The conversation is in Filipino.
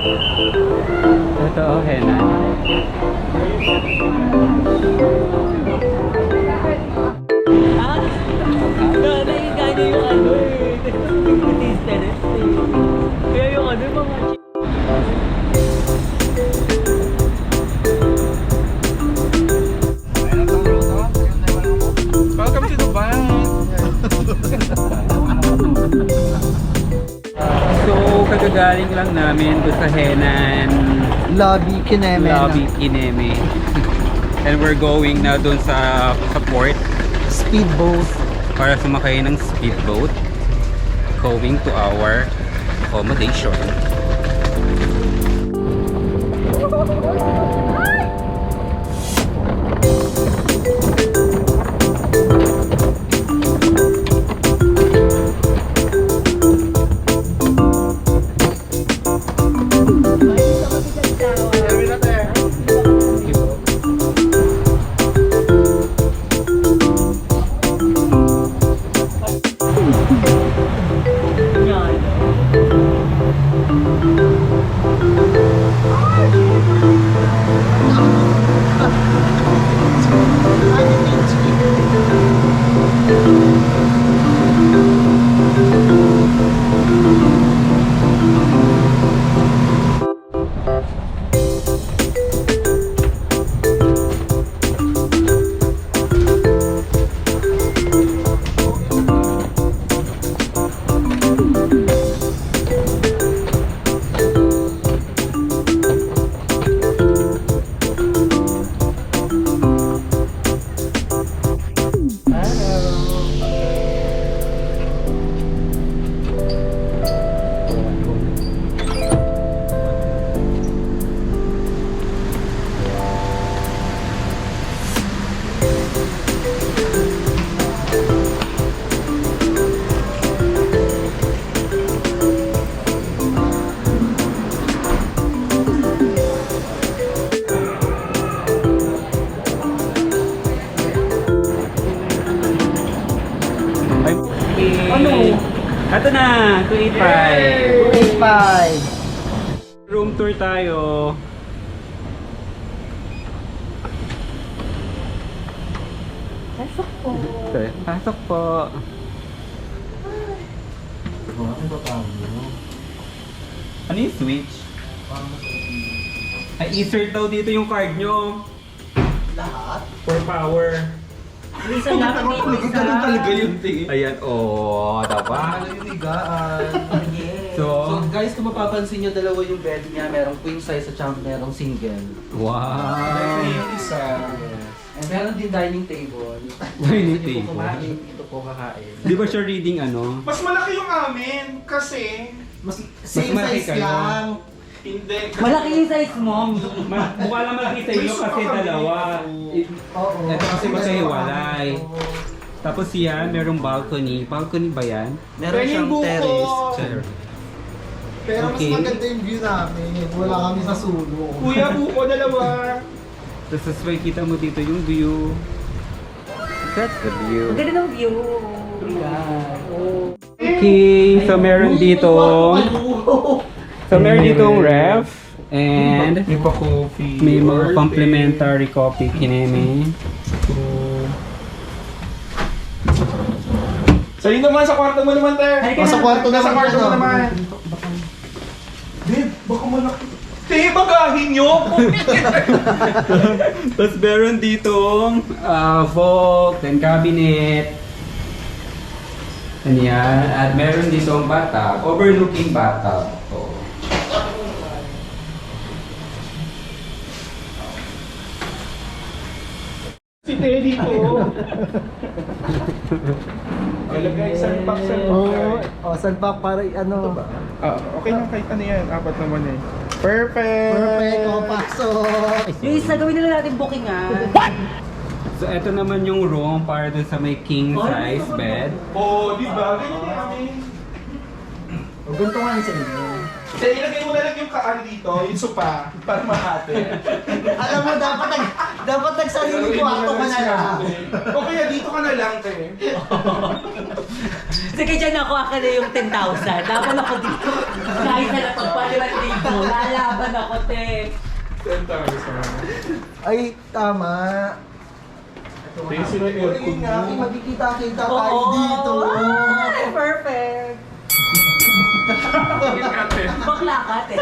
Ito, Henan. Nagigana yung ano eh. Kaya yung ano yung mga Welcome to Dubai! So, kagagaling lang namin doon sa Henan Lobby, Kineme. Lobby, Kineme. And we're going na doon sa port Speedboat. para sumakay ng speedboat going to our accommodation. Ito na, 285. 85. Room tour tayo. pasok po. Pasok po. Ano yung switch? Ay, insert daw dito yung card nyo. Lahat? For power. Minsan lang Ganun talaga yung tingin. Ayan, oh, diba? Yung higaan. So, So guys, kung mapapansin nyo, dalawa yung bed niya. Merong queen size at saka merong single. wow. Yung isa. And meron din dining table. Dining Dito table. po kumain, dito po kakain. Di ba siya reading ano? Mas malaki yung amin kasi Same malaki size kayo. lang. hindi. Malaki yung size mo. Mukha lang malaki sa inyo kasi dalawa. Oo. Ito kasi magkahiwalay. Tapos yan, merong balcony. Balcony ba yan? Meron Pero siyang yung buko. terrace. Pero Okay. mas maganda yung view namin. Wala kami sa sulok. Kuya, buko dalawa. Tapos makikita mo dito yung view. That's the view. Ang ganda ng view. Okay, so meron ditong ref and May pa coffee. may mga complimentary coffee kineme. Sali naman sa kwarto mo naman, Ter. Sa kwarto Sa naman kwarto mo ano. naman. Babe, baka malaki. Te, bagahin nyo! Tapos meron ditong vault and cabinet. Ayan, at meron ditong bathtub, overlooking bathtub. So, Si Teddy ko. Ilagay isang pack sa salpak para ano. okay lang kahit ano yan. Apat naman eh. Perfect! Perfect, o pasok. Yung isa, gawin na lang natin booking so ito naman yung room para dun sa may king size bed. Oh, di ba? Ganyan namin. O ganito nga yung sa inyo. Te, ilagay mo na lang yung kaan dito, yung sopa, para mahati. Alam mo, dapat nagsarili kwarto ka na lang. O kaya dito ka na lang, te. Sige, dyan ako na yung 10,000. Laban ako dito. Kahit na napagpaliwan dito. Lalaban ako, te. 10,000. Ay, tama. Te, sino yung Uy, aircon nga, mo? magkikita-kita tayo dito. Ay, perfect. Ate. Bakla ka, te.